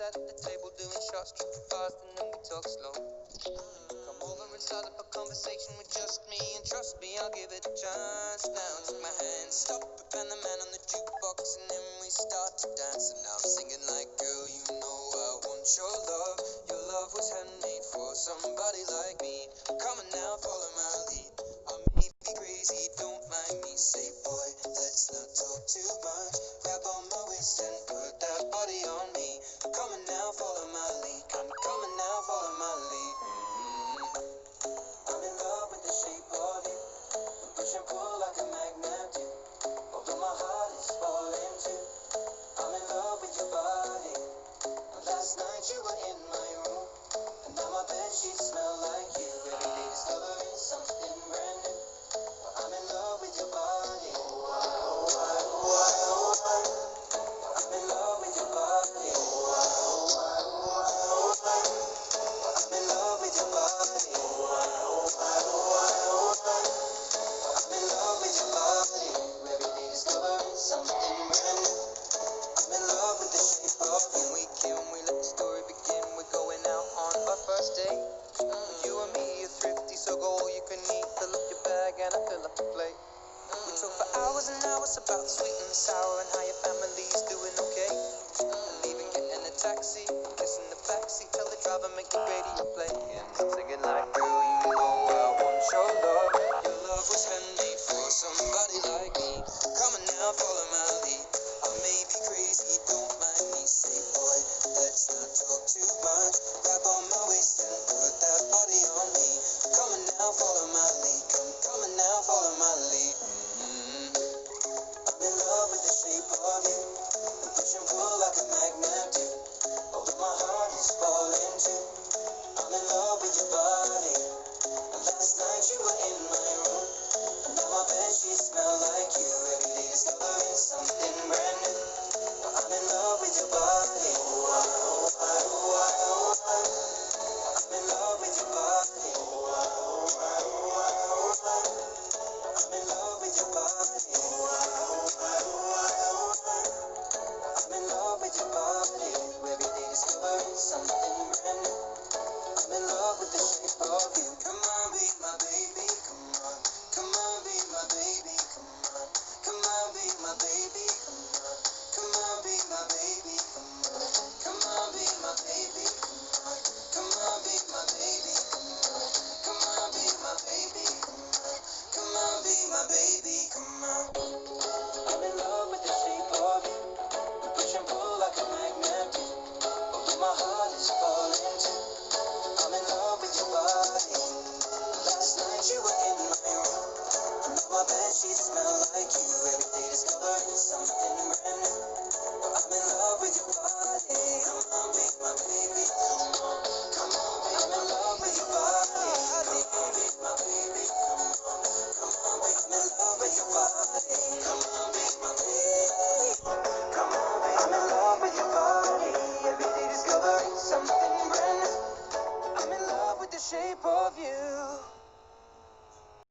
sat at the table doing shots, tripping fast, and then we talk slow. Come over and start up a conversation with just me, and trust me, I'll give it a chance. Now take my hand, stop it, and the man on the jukebox, and then we start to dance. And now I'm singing like, girl, you know I want your love. Your love was handmade for somebody like me. Come on now, follow my lead. I may be crazy, don't mind me. Say, boy, let's not talk too much. Grab on my waist and put that body on me. Come on now, follow my lead. Come on now, follow my lead. I'm in love with the shape of you. We push and pull like a magnet do. Although my heart is falling too. I'm in love with your body. Last night you were in my room, and now my bedsheets smell like you. Every day discovering something brand new. I'm in love with your body. I'm in love with your body. I'm in love with your body. I'm in love with your body. Every day discovering something brand new. I'm in love with the shape of you. We let the story begin. We're going out on our first date. You and me are thrifty, so go all you can eat. Fill up your bag and I fill up the plate. We talk for hours and hours about the sweet and the sour and how your family's doing okay. And even getting a taxi, kissing the backseat, tell the driver make the radio play. And I'm singing like, girl, you know I want your love. Your love was handmade for somebody like me. Come on now, follow my lead. I may be crazy, don't mind me. Say, boy, let's not talk too much. Grab on my waist and put that body on me. Come on now, follow my lead. Come on now, follow my lead. I'm in love with the shape of you. We push and pull like a magnet do. Although my heart is falling too. I'm in love with your body. And last night you were in my room, and now my bedsheets smell like you. Every day discovering something brand new. I'm in love with your body. I'm in love with your body. I'm in love with your body. I'm in love with your body. Every day discovering something brand new. I'm in love with the shape of you. Come on, be my baby. Come on, be my baby. Come on, be my baby.